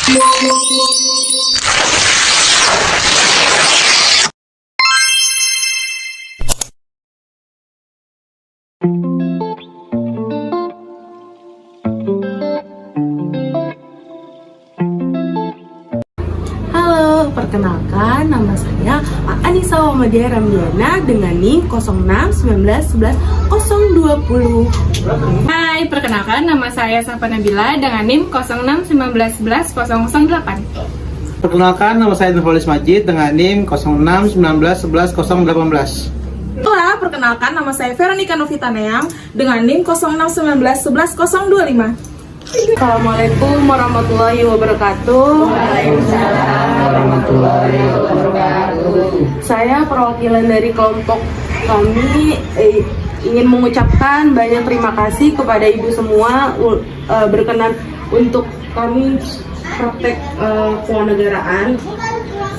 Halo, perkenalkan nama saya Anissa Wamadia Ramdiana dengan NIM 0619110020. Hai, perkenalkan nama saya Safa Nabila dengan NIM 0619110008. Perkenalkan, nama saya Nurholis Majid dengan NIM 0619111018. Halo, perkenalkan nama saya Veronica Novitaneang dengan NIM 0619111025. Assalamualaikum warahmatullahi wabarakatuh. Waalaikumsalam warahmatullahi wabarakatuh. Saya perwakilan dari kelompok kami ingin mengucapkan banyak terima kasih kepada ibu semua berkenan untuk kami praktek kewarganegaraan.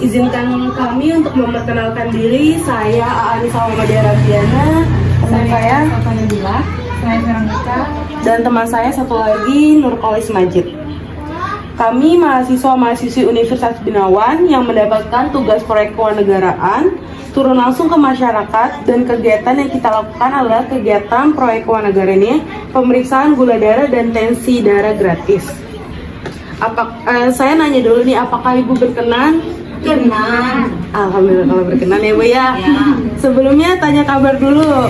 Izinkan kami untuk memperkenalkan diri. Saya Anissa Wamadia Ramdiana, teman saya Safa Nabila, saya Veronica, dan teman saya satu lagi Nurholis Majid. Kami mahasiswa-mahasiswi Universitas Binawan yang mendapatkan tugas proyek kewarganegaraan turun langsung ke masyarakat, dan kegiatan yang kita lakukan adalah kegiatan proyek kewarganegaraan ini pemeriksaan gula darah dan tensi darah gratis. Saya nanya dulu nih, apakah ibu berkenan? Kenal. Alhamdulillah kalau berkenan ya bu ya. Sebelumnya tanya kabar dulu,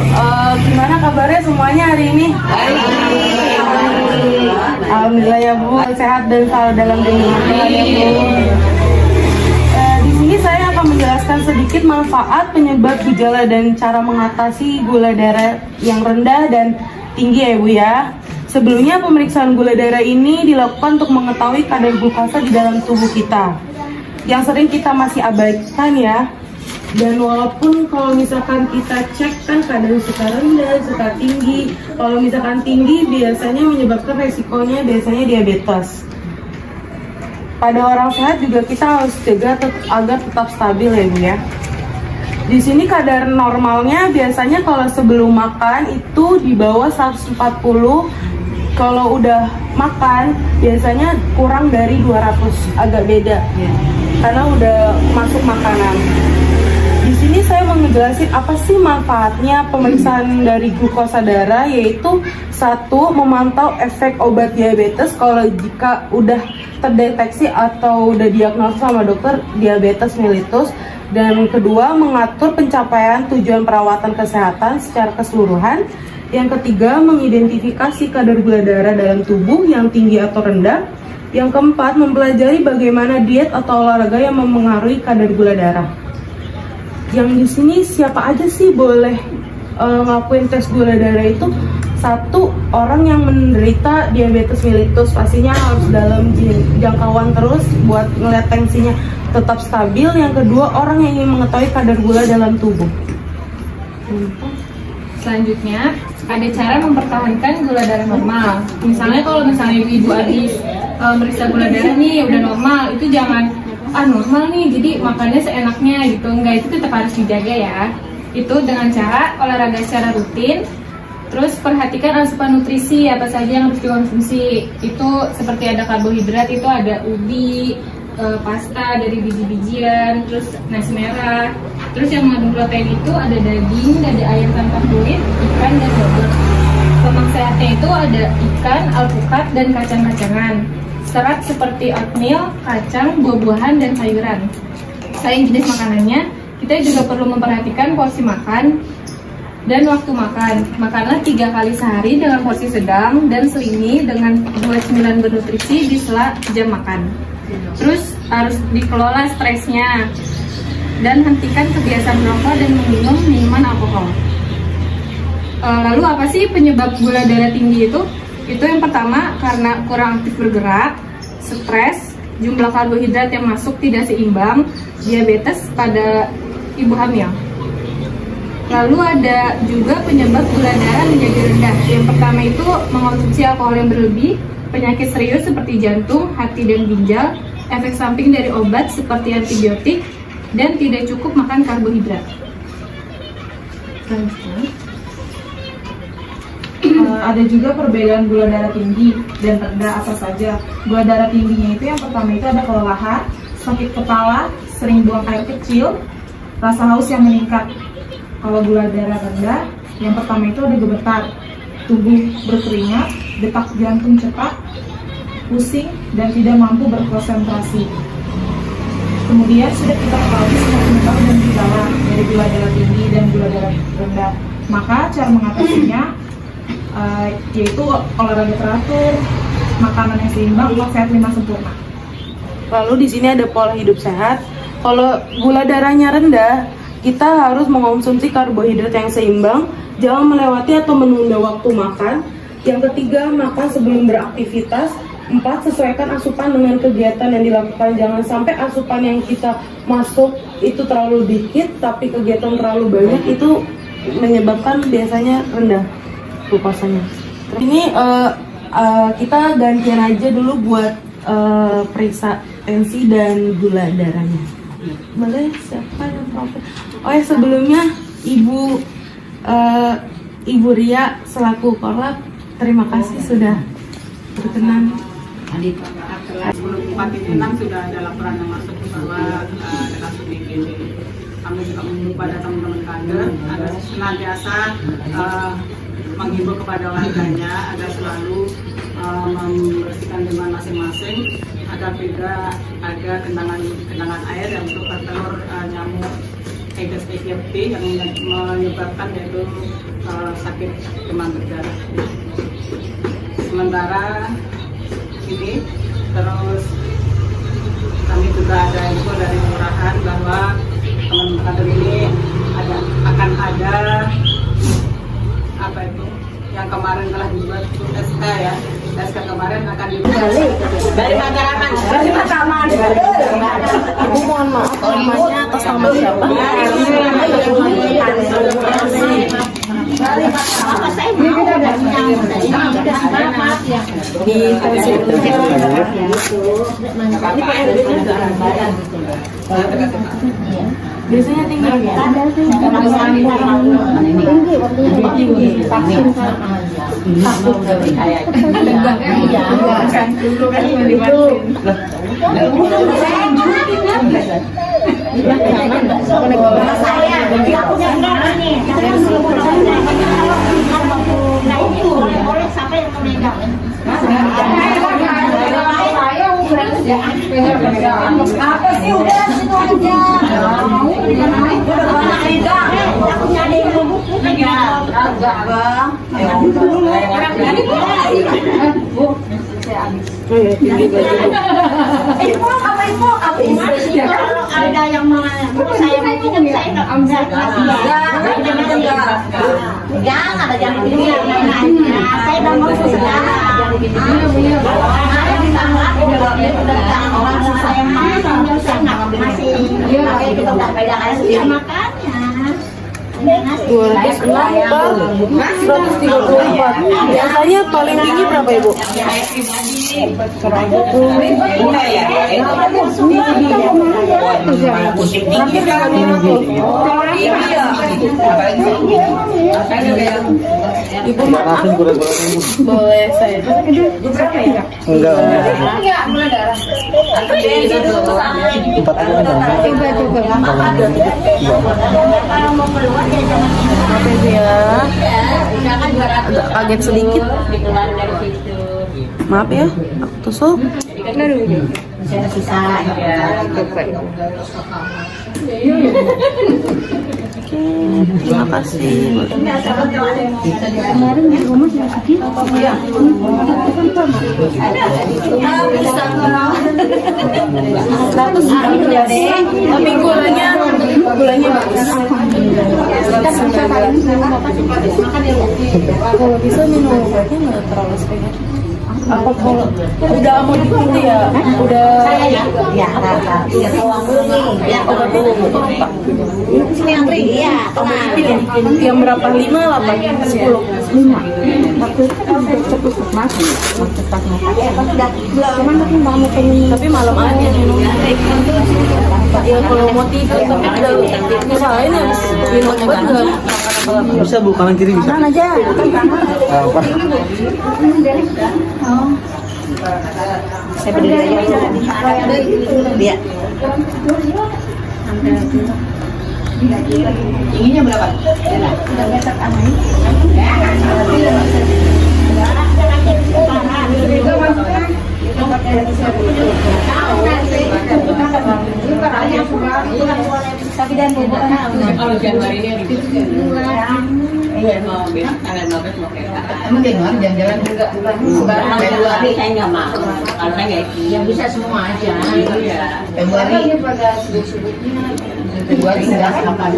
gimana kabarnya semuanya hari ini? Alhamdulillah ya bu, sehat dan selalu dalam lindungan Tuhan ya bu. Di sini saya akan menjelaskan sedikit manfaat, penyebab, gejala, dan cara mengatasi gula darah yang rendah dan tinggi ya bu ya. Sebelumnya pemeriksaan gula darah ini dilakukan untuk mengetahui kadar glukosa di dalam tubuh kita, yang sering kita masih abaikan ya. Dan walaupun kalau misalkan kita cek kan kadang suka rendah, suka tinggi. Kalau misalkan tinggi biasanya menyebabkan resikonya biasanya diabetes. Pada orang sehat juga kita harus jaga agar tetap stabil ya bu ya. Di sini kadar normalnya biasanya kalau sebelum makan itu di bawah 140. Kalau udah makan biasanya kurang dari 200, agak beda ya, karena udah masuk makanan. Di sini saya mau ngejelasin apa sih manfaatnya pemeriksaan dari glukosa darah, yaitu satu, memantau efek obat diabetes kalau jika udah terdeteksi atau udah diagnosis sama dokter diabetes mellitus, dan kedua, mengatur pencapaian tujuan perawatan kesehatan secara keseluruhan. Yang ketiga, mengidentifikasi kadar gula darah dalam tubuh yang tinggi atau rendah. Yang keempat, mempelajari bagaimana diet atau olahraga yang mempengaruhi kadar gula darah. Yang di sini siapa aja sih boleh ngelakuin tes gula darah itu? Satu, orang yang menderita diabetes mellitus pastinya harus dalam jangkauan terus buat ngeliat tensinya tetap stabil. Yang kedua, orang yang ingin mengetahui kadar gula dalam tubuh. Selanjutnya, ada cara mempertahankan gula darah normal. Misalnya kalau ibu habis meriksa gula darah nih udah normal, itu jangan normal nih jadi makannya seenaknya gitu. Enggak, itu tetap harus dijaga ya. Itu dengan cara olahraga secara rutin. Terus perhatikan asupan nutrisi apa saja yang harus dikonsumsi. Itu seperti ada karbohidrat, itu ada ubi, pasta dari biji-bijian, terus nasi merah. Terus yang mengandung protein itu ada daging, ada ayam tanpa kulit, ikan, dan yogurt. Lemak sehatnya itu ada ikan, alpukat, dan kacang-kacangan. Serat seperti oatmeal, kacang, buah-buahan, dan sayuran. Selain jenis makanannya, kita juga perlu memperhatikan porsi makan dan waktu makan. Makanlah 3 kali sehari dengan porsi sedang dan selingi dengan 2 cemilan bernutrisi di sela jam makan. Terus harus dikelola stresnya dan hentikan kebiasaan merokok dan meminum minuman alkohol. Lalu apa sih penyebab gula darah tinggi itu? Itu yang pertama karena kurang aktif bergerak, stres, jumlah karbohidrat yang masuk tidak seimbang, diabetes pada ibu hamil. Lalu ada juga penyebab gula darah menjadi rendah. Yang pertama itu mengonsumsi alkohol yang berlebih, penyakit serius seperti jantung, hati, dan ginjal, efek samping dari obat seperti antibiotik, dan tidak cukup makan karbohidrat. ada juga perbedaan gula darah tinggi dan rendah apa saja. Gula darah tingginya itu yang pertama itu ada kelelahan, sakit kepala, sering buang air kecil, rasa haus yang meningkat. Kalau gula darah rendah, yang pertama itu ada gemetar, tubuh berkeringat, detak jantung cepat, pusing, dan tidak mampu berkonsentrasi. Kemudian sudah kita ketahui semua penyebab dan gejala dari gula darah tinggi dan gula darah rendah. Maka cara mengatasinya yaitu olahraga teratur, makanan yang seimbang, sehat 5 sempurna. Lalu di sini ada pola hidup sehat. Kalau gula darahnya rendah, kita harus mengonsumsi karbohidrat yang seimbang, jangan melewati atau menunda waktu makan. Yang ketiga, makan sebelum beraktivitas. 4. Sesuaikan asupan dengan kegiatan yang dilakukan. Jangan sampai asupan yang kita masuk itu terlalu dikit, tapi kegiatan terlalu banyak, itu menyebabkan biasanya rendah glukosanya. Ini kita gantian aja dulu buat periksa tensi dan gula darahnya. Boleh, siapa yang profil? Oh ya, sebelumnya Ibu Ria selaku korlap, terima kasih sudah berkenan. Sebelum 4.6 sudah ada laporan yang masuk bahwa ada kasus DPD. Kami juga mengimbau pada teman-teman kader agar senantiasa menghimbau kepada warganya agar selalu membersihkan lingkungan masing-masing, agar tidak ada genangan air yang untuk bertelur nyamuk Aedes aegypti yang menyebabkan yaitu sakit demam berdarah. Sementara ini terus kami juga ada info dari kelurahan bahwa teman kader ini akan ada apa itu yang kemarin telah dibuat SK ya, SK kemarin akan dibuat dari masyarakat. Ibu mohon maaf, namanya atas nama siapa? Di tensi biasanya tinggi. Apa sih udah situ aja. Aku nyari buku agak bang. Kalau ada yang saya mungkin saya nggak jangan ada jangan begini saya udah mau sekarang orang saya masih kita udah beda kayak sendiri makanya 206 134. Biasanya paling tinggi berapa Ibu? Ibu maaf, boleh saya? Enggak. Maaf ya, agak kaget sedikit. Maaf ya, aku tusuk. Oke, terima kasih. Kemarin di rumah saya sakit. Tapi gulanya bagus. Kalau bisa minum obatnya nggak terlalu sering. Apa kalau udah mau dipilih ya? Udah ya uang dulu nih ya obat dulu Pak. ini yang beri ya Yang berapa? 5, 8, 10? 5. Waktu itu kan udah cepet mati. Cuman tapi malam aja minumnya. Ya kalau mau tidur tapi udah misalnya ini habis minum obat nggak makan Bisa bu, kanan kiri bisa. Kanan aja. Apa? Saya berdiri aja. Dia. Ininya berapa? Tapi dan Kalau Januari ini Mungkin kan jalan-jalan juga Februari saya nggak mau. Karena nggak yang bisa semua aja. Iya. Februari enggak makan.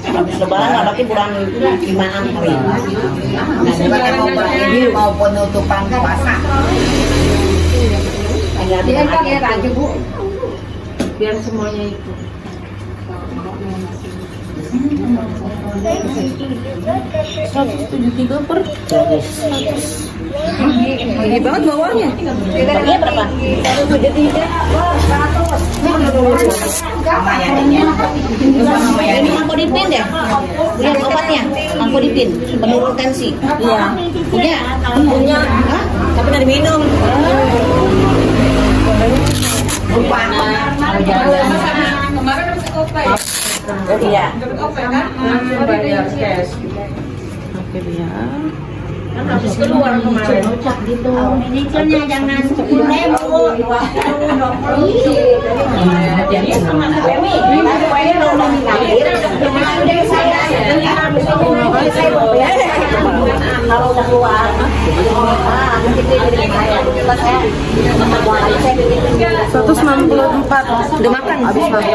habis lebaran berarti bulan 5 April. Nah, juga mau ini mau penutupan puasa. Akhir aja Bu. Biar semuanya itu. Gede banget bawahnya. Dia berapa? 173. Sama ya ini. Sama ya Ini ini. Amkodipin deh. Lihat obatnya. Amkodipin penurun tensi. Iya. Punya? Punya. Hah? Tapi dari minum. Lupa. Kalau jalan-jalan. Kemarin habis kopi. Iya. Dapat kopi kan? Langsung bayar cash. oke dia Habis keluar kemarin. Nyicilnya jangan 10.000. 20. Jadi sama Femi, saya udah lahir. Kalau udah keluar, nanti jadi saya. Saya 164 udah makan habis makan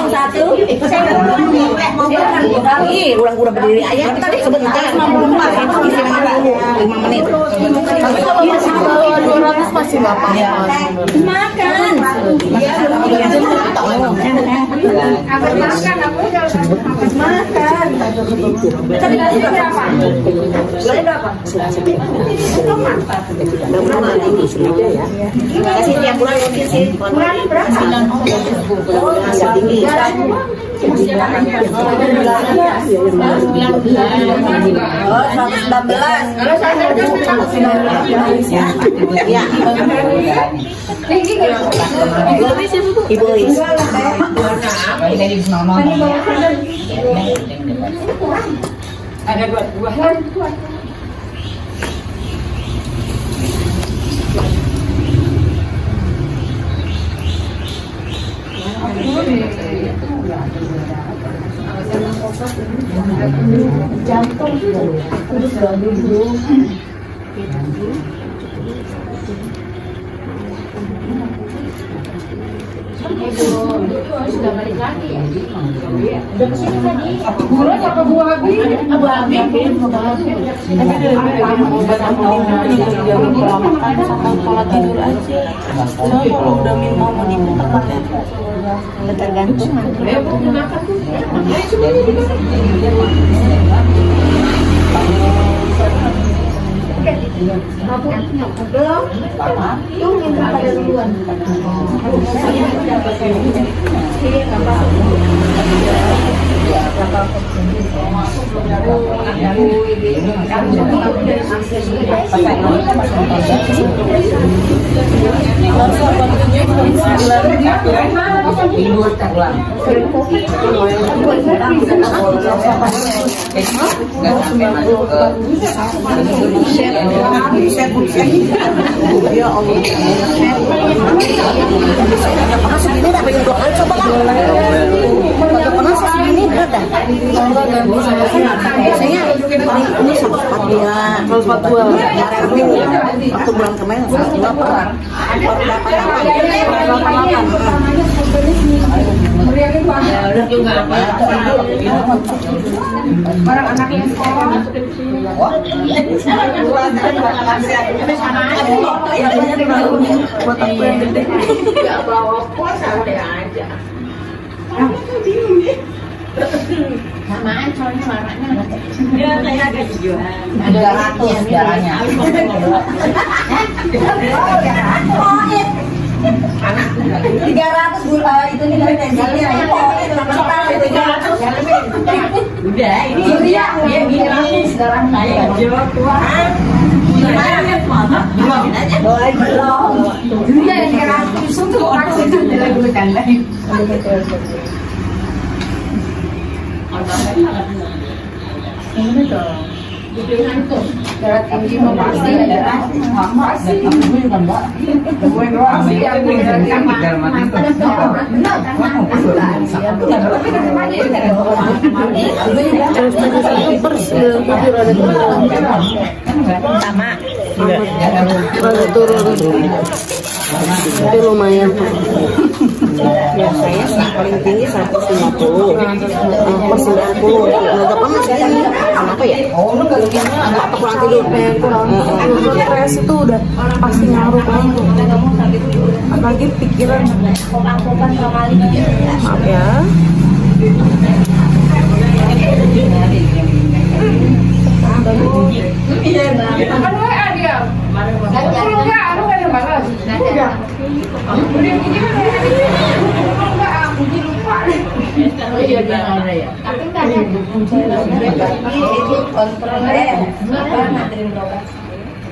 satu. Saya udah berdiri aja. Sebentar. 5 menit. tapi kalau masih ke 200 pasti nggak apa-apa Makan. Tadi berapa? Kasih tiap bulan mungkin sih. Bulan berapa? 119. Ya. Ibu Is. ini di nono. Ada dua. Sudah balik lagi ya? Udah kesini tadi? Bulan apa buah habis? Buah habis. tapi dari obat apa jangan pola makan sama pola tidur aja soalnya kalau udah minum mau dipin tempatnya Tergantung. Belum. Tuh minta pada duluan. Ibu terulang. Nggak sampai masuk ke Ya Allah. Ada panas segini tak pengen 2 kali coba lah. Ada panas segini berat dah. Biasanya ini 142. 142 Waktu bulan kemarin 142 per 88. juga apa? Orang anak yang sekolah masuk ke sini. buat aku yang gede Nggak bawa pos santai aja. Samaan soalnya warnanya Ya kayak ada tujuan. 300 jalannya. 300 gula itu nih dari tensinya ya kok itu mental itu 300 udah ini dia bilang sekarang saya jawab Tuhan dunia yang gratis untuk orang itu dalam bercanda ini tuh Dipilihan tuh, darat tinggi pasti ada pasti gue kan mbak gue doang sih yang gue sama rada turun tapi lumayan ya saya sih paling tinggi 150 pas 90 nggak pernah sekali apa ya atau kurang tidur kurang stres itu udah pasti ngaruh banget apalagi pikiran maaf ya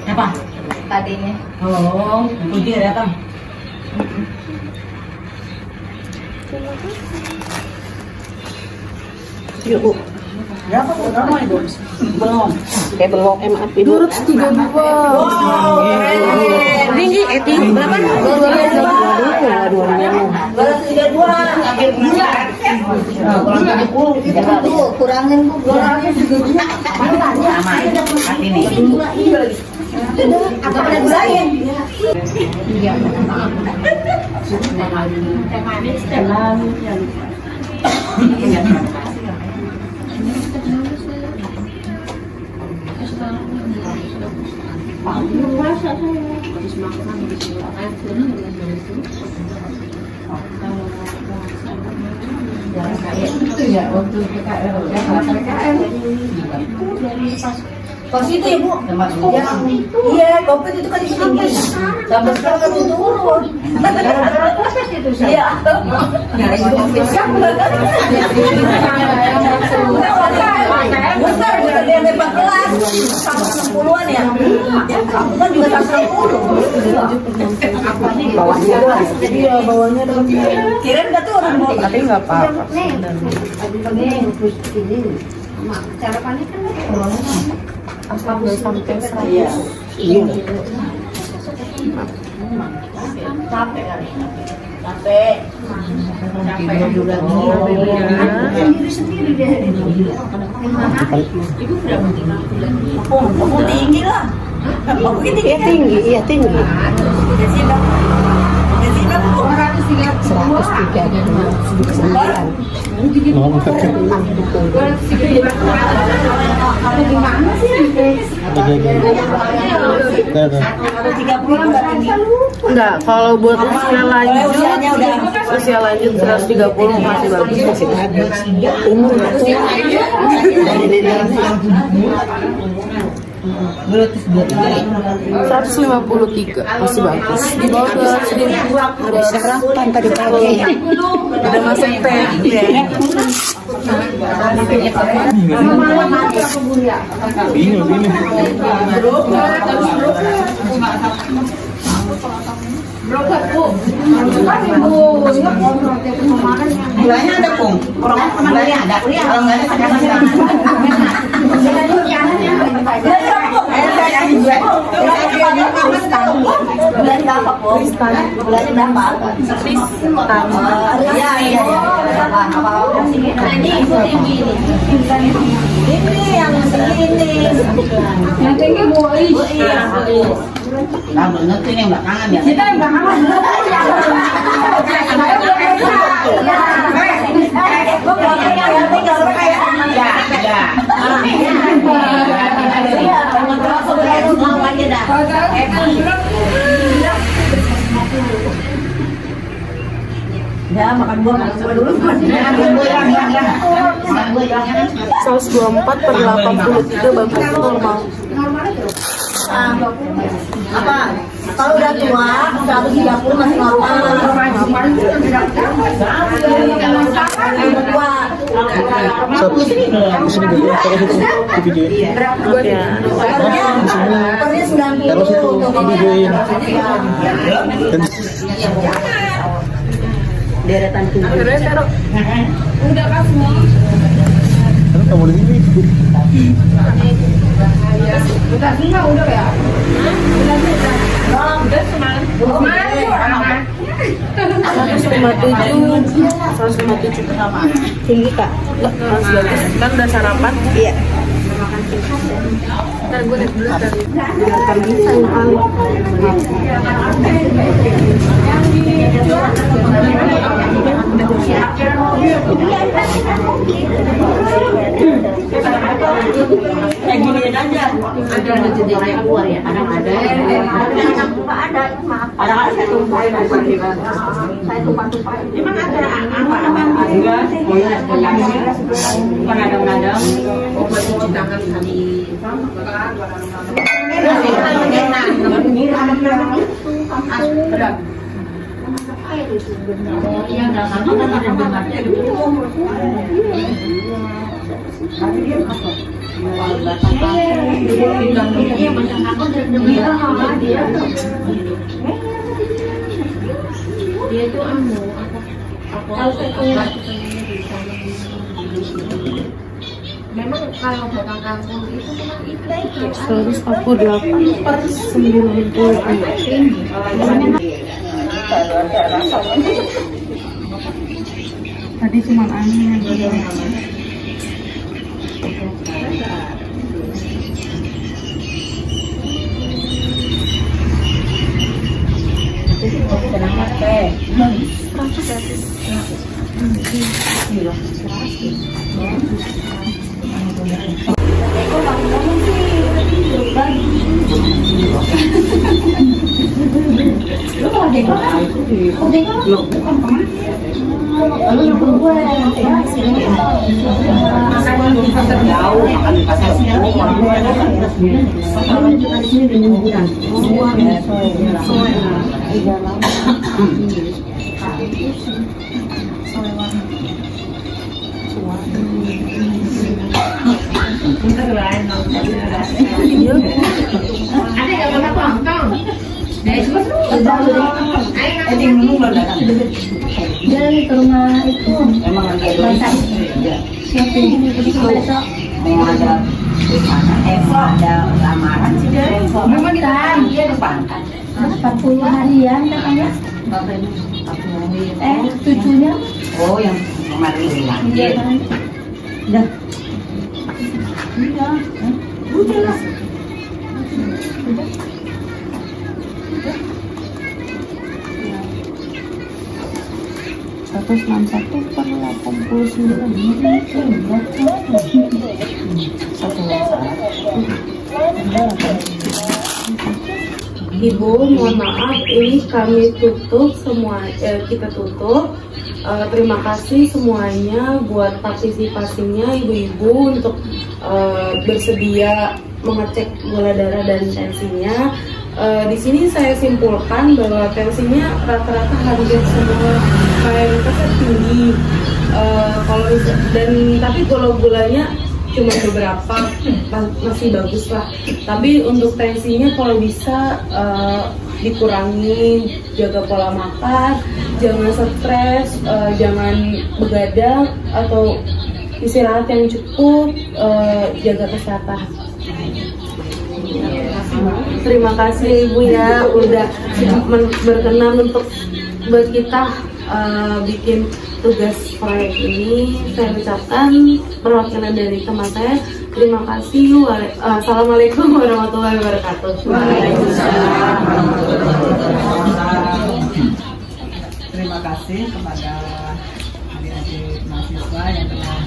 apa tadinya oh itu datang yuk berapa itu belum kayak belum MAP 232 tinggi tinggi berapa 232 kurangin kurangnya juga sama ini apa pada gulain iya Pas itu ya Bu, iya COVID itu kan tinggi, sampai sekarang kan turun. Iya. Besar juga dia 14, 160-an ya. Kan juga 160. Bawahnya doang. iya bawahnya ada Kirain udah turun Bu. tapi nggak apa-apa Sarapannya kan asal gue sampai 100 iya. Capek kali. Capek juga sendiri deh. Ibu berapa tinggi lah. Tinggi, iya tinggi. 130. enggak kalau buat usia lanjut 130 masih bagus umur 153 masih bagus di bawah 200 Ada sarapan tadi pagi. udah masuk teh ya Gulanya ada pung, gulanya ada, kalau nggak ada Ini yang segini. Yang tinggi Bu. Nah, bener tuh yang belakangan ya. Kita yang belakangan. Ya, makan buah dulu. 124 per 83 bagus normal Apa? Kalau udah tua, 130 masih normal. Satu sini gitu. Di videoin. Taruh situ di videoin. Deretan tunggu. Udah kan semua. Kamu di sini. Udah ya. Udah semalam. 157 tinggi kak. Mas bagus kan udah sarapan? Iya. Ntar gue liat dulu dari. Biarkan bisa kali. Giniin aja. Ada jendela yang keluar ya. Kadang ada. Kadang saya tumpahin. Saya tumpah-tumpahin. Emang ada apa namanya? Enggak. Kadang-kadang buat cuci tangan kali. Dia itu memang kalau orang kampung itu memang itu 148/90. Tadi cuma angin. Jalan ke rumah itu. Emang ada Siapin besok. mau ada ada lamaran sih dari Memang dia depan 40 harian katanya. Cucunya. oh yang kemarin hilang Iya kan. Dah. Iya. Udah lah. 161/89. Ibu, mohon maaf, ini kami tutup semua, kita tutup. Terima kasih semuanya buat partisipasinya ibu-ibu untuk bersedia mengecek gula darah dan tensinya. Di sini saya simpulkan bahwa tensinya rata-rata hampir semua mayoritasnya tinggi. Tapi kalau gulanya cuma beberapa masih bagus lah. Tapi untuk tensinya kalau bisa dikurangi, jaga pola makan, jangan stres, jangan begadang atau istirahat yang cukup, jaga kesehatan. Terima kasih Ibu ya udah berkenan untuk buat kita bikin tugas proyek ini. Saya ucapkan perwakilan dari teman saya terima kasih. Assalamualaikum warahmatullahi wabarakatuh. Terima kasih kepada adik-adik mahasiswa yang telah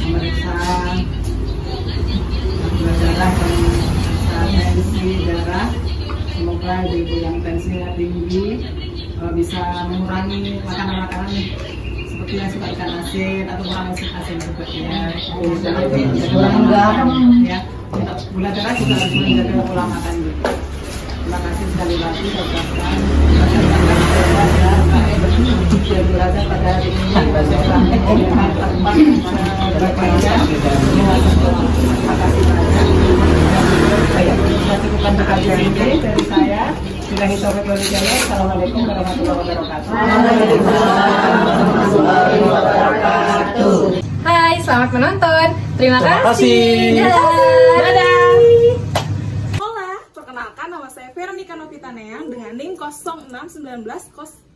memeriksa gula darah dan tensi darah. Semoga ibu yang tensinya tinggi bisa mengurangi makanan-makanan seperti yang suka ikan asin atau kurang asin sepertinya. Kurang garam ya. Gula darah juga harus menjaga pola makan gitu. Terima kasih sekali lagi. yang berada pada hari ini berseorang terbang berpaya terima kasih banyak. Baik, cukupkan kajian ini dari saya. Billahi taufiq wal hidayah. Assalamualaikum warahmatullahi wabarakatuh. Hai, selamat menonton. Terima kasih. Dadah. Hola, perkenalkan nama saya Veronica Novita Neang dengan NIM 0619